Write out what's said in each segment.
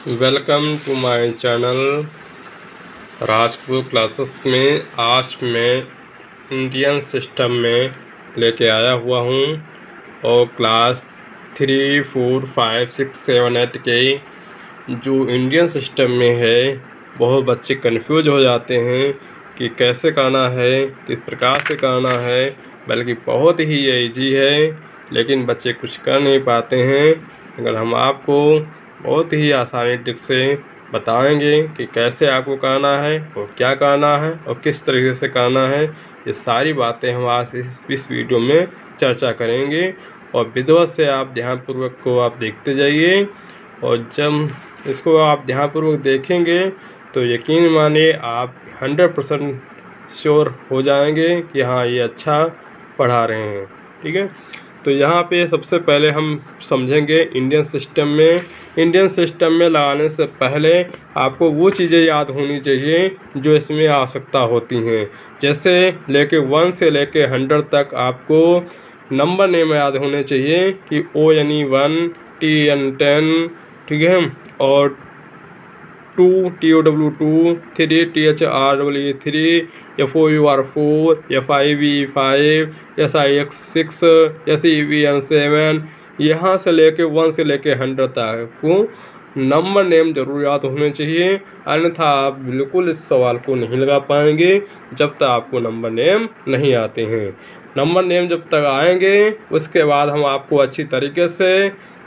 Welcome to my channel Rajpur classes में। आज मैं इंडियन सिस्टम में लेके आया हुआ हूँ और क्लास 3, 4, 5, 6, 7, 8 के जो इंडियन सिस्टम में है बहुत बच्चे कंफ्यूज हो जाते हैं कि कैसे करना है, किस प्रकार से करना है। बल्कि बहुत ही ईजी है लेकिन बच्चे कुछ कर नहीं पाते हैं। अगर हम आपको बहुत ही आसानी ट्रिक से बताएंगे कि कैसे आपको करना है और क्या करना है और किस तरीके से करना है, ये सारी बातें हम आज इस वीडियो में चर्चा करेंगे। और विधिवत से आप ध्यानपूर्वक को आप देखते जाइए और जब इसको आप ध्यानपूर्वक देखेंगे तो यकीन मानिए आप 100% श्योर हो जाएंगे कि हाँ ये अच्छा पढ़ा रहे हैं। ठीक है, तो यहाँ पे सबसे पहले हम समझेंगे इंडियन सिस्टम में लगाने से पहले आपको वो चीज़ें याद होनी चाहिए जो इसमें आवश्यकता होती हैं। जैसे लेके 1 से लेके 100 तक आपको नंबर नेम याद होने चाहिए कि O यानी 1, T यानी 10, ठीक है, और 2 TOW 2, 3 THRE 3, FOUR 4, FIVE 5, SIX 6, SEVN 7। यहाँ से लेके 1 से लेके 100 तक आपको नंबर नेम जरूर याद होने चाहिए, अन्यथा आप बिल्कुल इस सवाल को नहीं लगा पाएंगे जब तक आपको नंबर नेम नहीं आते हैं। नंबर नेम जब तक आएंगे उसके बाद हम आपको अच्छी तरीके से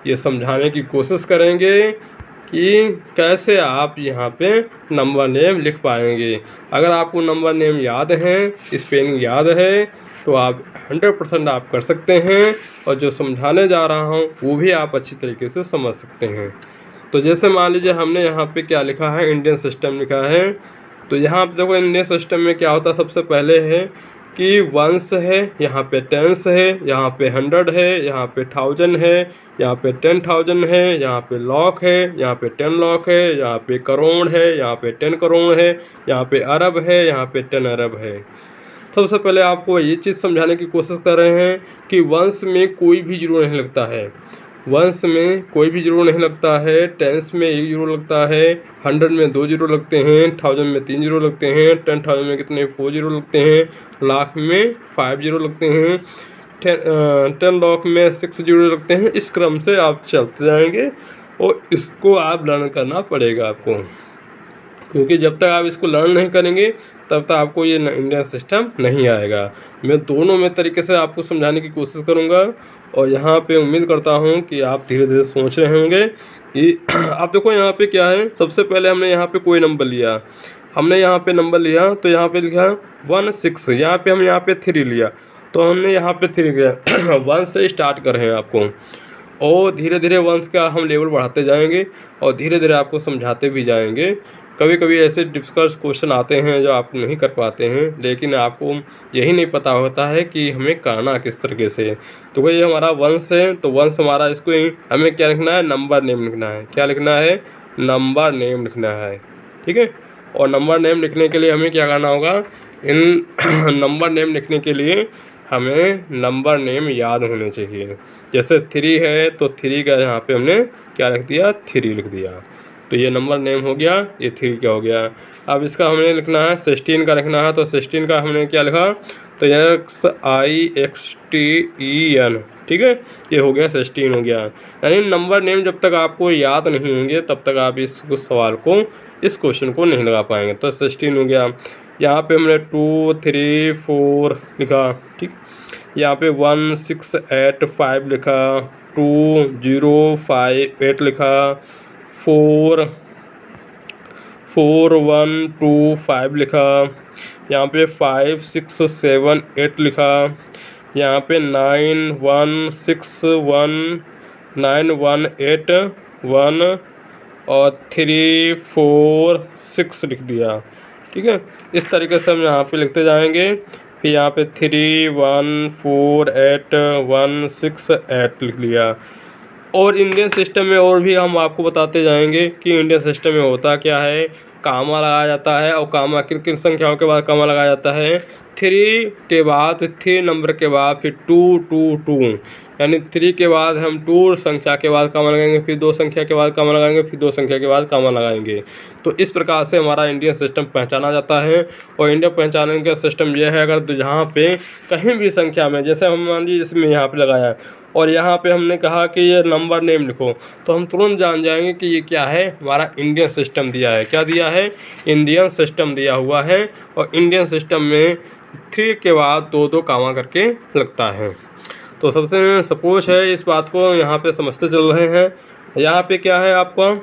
ये समझाने की कोशिश करेंगे कि कैसे आप यहाँ पे नंबर नेम लिख पाएंगे। अगर आपको नंबर नेम याद है, स्पेलिंग याद है, तो आप 100% आप कर सकते हैं और जो समझाने जा रहा हूँ वो भी आप अच्छी तरीके से समझ सकते हैं। तो जैसे मान लीजिए हमने यहाँ पे क्या लिखा है, इंडियन सिस्टम लिखा है। तो यहाँ पे देखो इंडियन सिस्टम में क्या होता है, सबसे पहले है कि 1s है, यहाँ पे 10s है, यहाँ पे 100 है, यहाँ पे 1000 है, यहाँ पे 10,000 है, यहाँ पे लाख है, यहाँ पे 10 लाख है, यहाँ पे करोड़ है, यहाँ पे 10 करोड़ है, यहाँ पे अरब है, यहाँ पे 10 अरब है। सबसे पहले आपको ये चीज़ समझाने की कोशिश कर रहे हैं कि वंश में कोई भी जीरो नहीं लगता है, वंश में कोई भी जीरो नहीं लगता है, टेंस में 1 जीरो लगता है, 100 में 2 जीरो लगते हैं, 1000 में 3 जीरो लगते हैं, 10,000 में कितने 4 जीरो लगते हैं, लाख में 5 जीरो लगते हैं, 10 लाख में 6 जीरो लगते हैं। इस क्रम से आप चलते जाएंगे और इसको आप लर्न करना पड़ेगा आपको, क्योंकि जब तक आप इसको लर्न नहीं करेंगे तब तक आपको ये इंडियन सिस्टम नहीं आएगा। मैं दोनों में तरीके से आपको समझाने की कोशिश करूँगा और यहाँ पे उम्मीद करता हूँ कि आप धीरे धीरे सोच रहे होंगे कि आप देखो यहाँ पे क्या है। सबसे पहले हमने यहाँ पे कोई नंबर लिया, हमने यहाँ पे नंबर लिया तो यहाँ पे लिखा 1 6, यहाँ पे हम यहाँ पे 3 लिया तो हमने यहाँ पे 3 लिया। 1 से स्टार्ट कर रहे हैं आपको और धीरे धीरे 1 का हम लेवल बढ़ाते जाएंगे और धीरे धीरे आपको समझाते भी जाएंगे। कभी कभी ऐसे डिफिकल्ट क्वेश्चन आते हैं जो आप नहीं कर पाते हैं, लेकिन आपको यही नहीं पता होता है कि हमें करना किस तरीके से। तो ये हमारा वंश है, तो वंश हमारा, इसको हमें क्या लिखना है, नंबर नेम लिखना है। क्या लिखना है, नंबर नेम लिखना है। ठीक है, और नंबर नेम लिखने के लिए हमें क्या करना होगा, इन नंबर नेम लिखने के लिए हमें नंबर नेम याद होने चाहिए। जैसे 3 है तो 3 का यहाँ पे हमने क्या लिख दिया, 3 लिख दिया, तो ये नंबर नेम हो गया, ये 3 का हो गया। अब इसका हमने लिखना है 16 का लिखना है, तो 16 का हमने क्या लिखा, तो XISTEN, ठीक है, ये हो गया 16 हो गया। यानी नंबर नेम जब तक आपको याद नहीं होंगे तब तक आप इस सवाल को, इस क्वेश्चन को नहीं लगा पाएंगे। तो 16 हो गया। यहाँ पे हमने 2, 3, 4 लिखा, ठीक। यहाँ पे 1, 6, 8, 5 लिखा, 2, 0, 5, 8 लिखा, 4, 1, 2, 5 लिखा, यहाँ पे 5, 6, 7, 8 लिखा, यहाँ पे 9, 1, 6, 1, 9, 1, 8, 1 और 3, 4, 6 लिख दिया। ठीक है, इस तरीके से हम यहाँ पे लिखते जाएंगे। फिर यहाँ पे 3, 1, 4, 8, 1, 6, 8 लिख लिया। और इंडियन सिस्टम में और भी हम आपको बताते जाएंगे कि इंडियन सिस्टम में होता क्या है, कामा लगाया जाता है और कामा किन किन संख्याओं के बाद कामा लगाया जाता है। 3 के बाद 3 नंबर के बाद फिर 2 2 2, यानी 3 के बाद हम 2 संख्या के बाद कामा लगाएंगे, फिर 2 संख्या के बाद कामा लगाएंगे, फिर 2 संख्या के बाद कामा लगाएंगे। तो इस प्रकार से हमारा इंडियन सिस्टम पहचाना जाता है। और इंडियन पहचानने का सिस्टम यह है, अगर जहाँ पे कहीं भी संख्या में, जैसे हम मान लीजिए इसमें यहाँ पे लगाया और यहाँ पे हमने कहा कि ये नंबर नेम लिखो, तो हम तुरंत जान जाएंगे कि ये क्या है, हमारा इंडियन सिस्टम दिया है। क्या दिया है? इंडियन सिस्टम दिया हुआ है। और इंडियन सिस्टम में 3 के बाद 2 2 कामा करके लगता है। तो सबसे सपोज है, इस बात को यहाँ पे समझते चल रहे हैं। यहाँ पे क्या है आपका,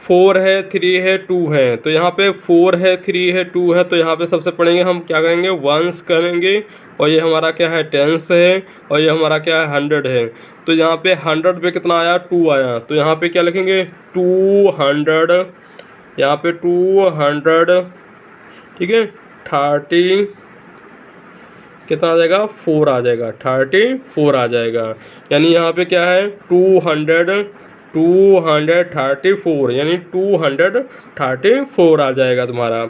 4 है, 3 है, 2 है। तो यहाँ पे 4 है, 3 है, 2 है। तो यहाँ पे सबसे पढ़ेंगे हम क्या करेंगे, वंस करेंगे। और ये हमारा क्या है, टेंस है। और ये हमारा क्या है, 100 है। तो यहाँ पे 100 पे कितना आया, 2 आया। तो यहाँ पे क्या लिखेंगे, 200। यहाँ पे 200, ठीक है। 30 कितना आ जाएगा, 4 आ जाएगा, 34 आ जाएगा। यानी यहाँ पे क्या है, 234, यानी 234 आ जाएगा तुम्हारा।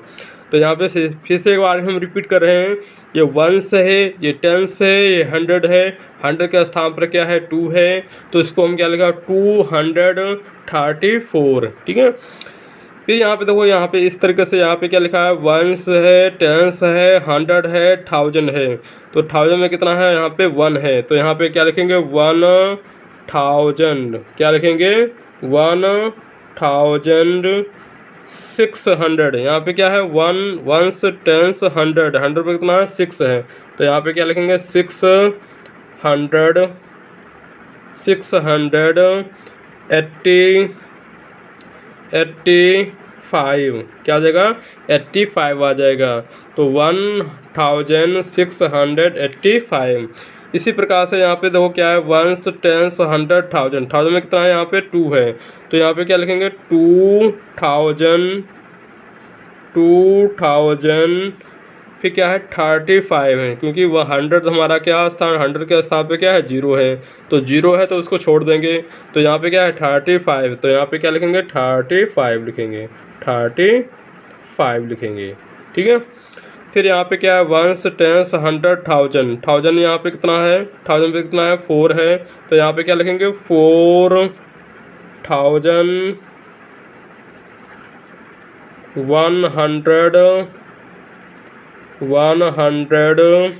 तो यहाँ पे फिर से एक बार हम रिपीट कर रहे हैं, ये वंस है, ये टेंस है, ये 100 है। 100 के स्थान पर क्या है, 2 है। तो इसको हम क्या लिखा, 234, ठीक है। फिर यहाँ पे देखो, यहाँ पे इस तरीके से यहाँ पे क्या लिखा है, वंस है, टेंस है, 100 है, 1000 है। तो 1000 में कितना है, यहाँ पे 1 है। तो यहाँ पे क्या लिखेंगे, 1000। क्या लिखेंगे, 1600। यहाँ पे क्या है, 1 वंस टेंस 100, 100 पे कितना है, 6 है। तो यहाँ पे क्या लिखेंगे, 600, 85, क्या आ जाएगा, 85 आ जाएगा। तो 1685। इसी प्रकार से यहाँ पे देखो क्या है, वंस टेंस 100 1000, 1000 में कितना है, यहाँ पे 2 है। तो यहाँ पे क्या लिखेंगे, 2000। फिर क्या है, 35 है, क्योंकि वह 100 हमारा क्या स्थान, 100 के स्थान पे क्या है, 0 है। तो 0 है तो उसको छोड़ देंगे। तो यहाँ पे क्या है, 35। तो यहाँ पे क्या लिखेंगे, 35 लिखेंगे, 35 लिखेंगे, ठीक है। फिर यहाँ पे क्या है, वंस टेंस 100 1000, 1000 यहाँ पे कितना है, 1000 पे कितना है, 4 है। तो यहाँ पे क्या लिखेंगे, 4000, 100।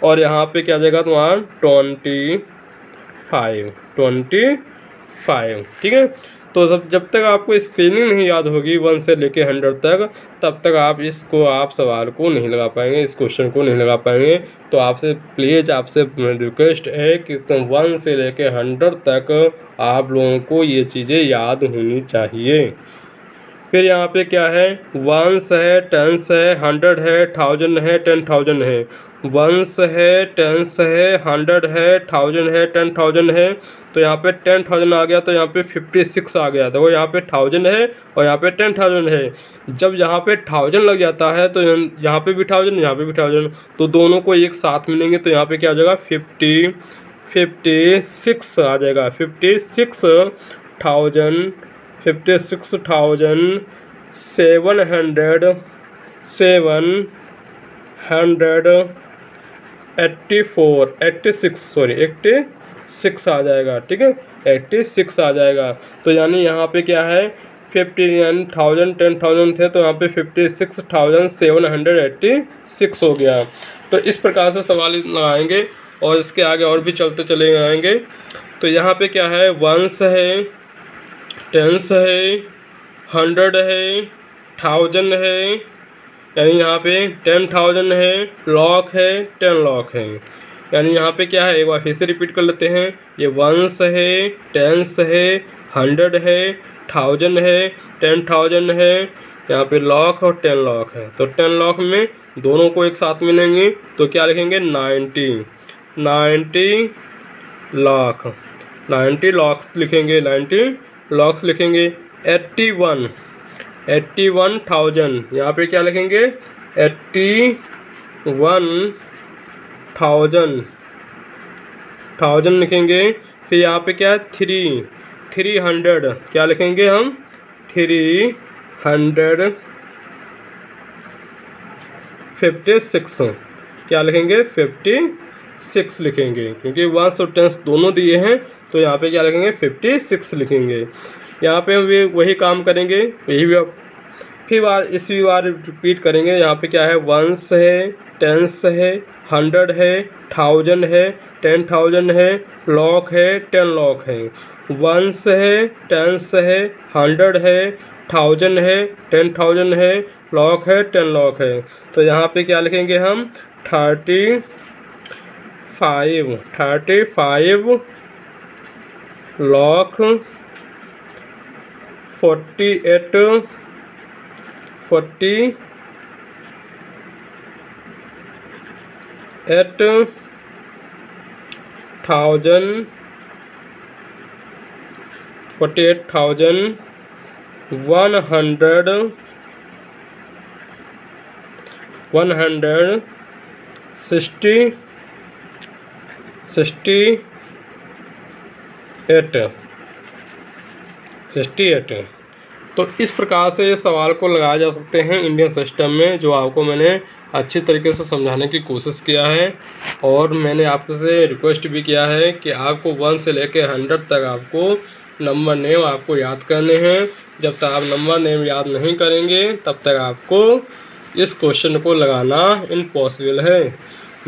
और यहाँ पे क्या जाएगा तुम्हारा, 25, ठीक है। तो जब तक आपको स्पेलिंग नहीं याद होगी 1 से लेके 100 तक, तब तक आप सवाल को नहीं लगा पाएंगे, इस क्वेश्चन को नहीं लगा पाएंगे। तो आपसे प्लीज़, आपसे रिक्वेस्ट है कि तुम 1 से लेके 100 तक आप लोगों को ये चीज़ें याद होनी चाहिए। फिर यहाँ पे क्या है, वंस है, टेंस है, 100 है, 1000 है, 10,000 है। वंस है, टेंस है, 100 है, 1000 है, 10,000 है। तो यहाँ पे 10,000 आ गया, तो यहाँ पे 56 आ गया। देखो यहाँ पे 1000 है और यहाँ पे 10,000 है। जब यहाँ पे 1000 लग जाता है तो यहाँ पे भी 1000, यहाँ पे भी 1000, तो दोनों को एक साथ मिलेंगे। तो यहाँ पे क्या हो जाएगा, 56 आ जाएगा, 56,000, 86 आ जाएगा, ठीक है, 86 आ जाएगा। तो यानी यहाँ पे क्या है, 15,000 10,000 थे, तो यहाँ पे 56,786 हो गया। तो इस प्रकार से सवाल लगाएंगे और इसके आगे और भी चलते चले आएंगे। तो यहाँ पे क्या है, वंस है, टेंस है, 100 है, 1000 है, यानी यहाँ पे 10,000 है, लॉक है, 10 लॉक है। यानी यहाँ पे क्या है, एक बार फिर से रिपीट कर लेते हैं, ये वंस है, टेंस है, 100 है, 1000 है, 10,000 है, यहाँ पे लॉक और 10 लॉक है। तो 10 लॉक में दोनों को एक साथ मिलेंगे तो क्या लिखेंगे, 90 लॉक, 90 लॉक्स लिखेंगे, 90 लॉक्स लिखेंगे। 81,000, यहाँ पे क्या लिखेंगे, 81,000 लिखेंगे। फिर यहाँ पे क्या है 300, क्या लिखेंगे हम 356, क्या लिखेंगे 56 लिखेंगे, क्योंकि 1 और 10 दोनों दिए हैं, तो यहाँ पे क्या लिखेंगे 56 लिखेंगे। यहाँ पे हम वही काम करेंगे, यही भी फिर इसी बार रिपीट करेंगे। यहाँ पे क्या है 1s है, 10s है, 100 है, 1000 है, 10,000 है, लाख है, 10 लाख है। 1s है, 10s है, 100 है, 1000 है, 10,000 है, लाख है, 10 लाख है। तो यहाँ पे क्या लिखेंगे हम 35 लाख 48,000 168। तो इस प्रकार से ये सवाल को लगाए जा सकते हैं इंडियन सिस्टम में, जो आपको मैंने अच्छी तरीके से समझाने की कोशिश किया है। और मैंने आपसे रिक्वेस्ट भी किया है कि आपको 1 से लेकर 100 तक आपको नंबर नेम आपको याद करने हैं। जब तक आप नंबर नेम याद नहीं करेंगे तब तक आपको इस क्वेश्चन को लगाना इम्पॉसिबल है।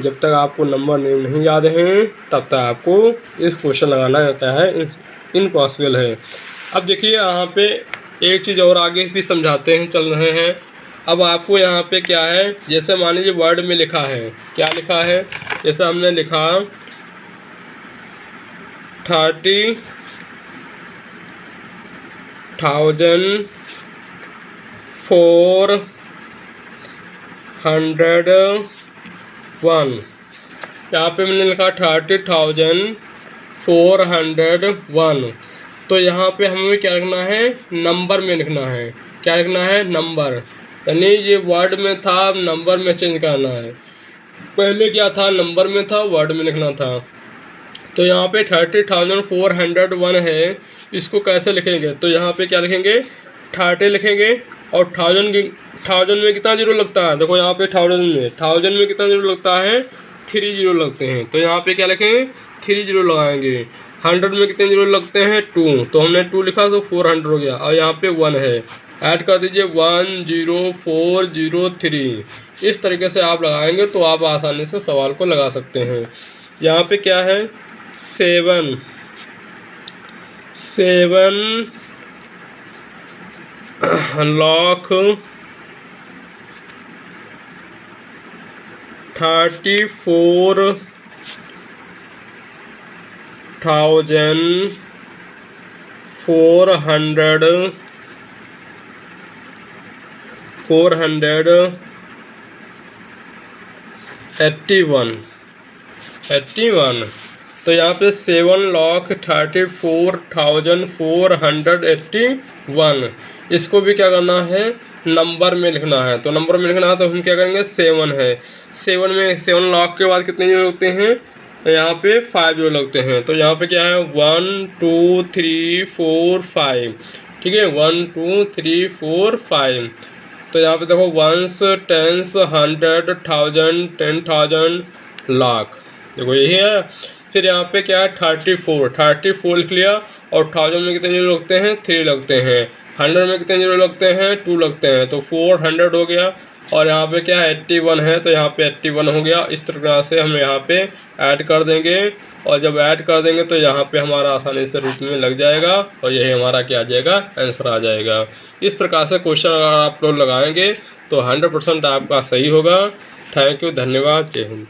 जब तक आपको नंबर नेम नहीं याद हैं तब तक आपको इस क्वेश्चन लगाना क्या है इम्पॉसिबल है। अब देखिए यहाँ पे एक चीज़ और आगे भी समझाते हैं, चल रहे हैं। अब आपको यहाँ पे क्या है, जैसे मान लीजिए वर्ड में लिखा है, क्या लिखा है, जैसे हमने लिखा 30,401, यहाँ पे मैंने लिखा 30,401। तो यहाँ पे हमें क्या लिखना है, नंबर में लिखना है। क्या लिखना है, नंबर, यानी ये वर्ड में था, नंबर में चेंज करना है। पहले क्या था, नंबर में था, वर्ड में लिखना था। तो यहाँ पे 30,401 है, इसको कैसे लिखेंगे, तो यहाँ पे क्या लिखेंगे 30 लिखेंगे, और 1000 में कितना जीरो लगता है, देखो यहाँ पे 1000 में कितना जीरो लगता है, 3 जीरो लगते हैं। तो यहाँ पे क्या लिखेंगे 3 जीरो लगाएंगे। 100 में कितने जीरो लगते हैं 2, तो हमने 2 लिखा तो 400 हो गया। और यहाँ पे 1 है, ऐड कर दीजिए 10403। इस तरीके से आप लगाएंगे तो आप आसानी से सवाल को लगा सकते हैं। यहाँ पे क्या है 7 लाख 481। तो यहाँ पे 7,34,481, इसको भी क्या करना है, नंबर में लिखना है। तो नंबर में लिखना है तो हम क्या करेंगे 7 है, 7 में 7 लाख के बाद कितने जीरो लगते हैं, तो यहाँ पे 5 जीरो लगते हैं। तो यहाँ पे क्या है 1 2 3 4 5, ठीक है 1 2 3 4 5। तो यहाँ पे देखो 1s 10s 100 1000 10,000 लाख, देखो यही है। फिर यहाँ पे क्या है 34 लिख लिया, और 1000 में कितने जीरो लगते हैं 3 लगते हैं। 100 में कितने जीरो लगते हैं 2 लगते हैं, तो 400 हो गया। और यहाँ पे क्या है 81 है, तो यहाँ पे 81 हो गया। इस तरह से हम यहाँ पे ऐड कर देंगे, और जब ऐड कर देंगे तो यहाँ पे हमारा आसानी से रूप में लग जाएगा, और यही हमारा क्या आ जाएगा, आंसर आ जाएगा। इस प्रकार से क्वेश्चन अगर आप लोग लगाएंगे तो 100% आपका सही होगा। थैंक यू, धन्यवाद, जय हिंद।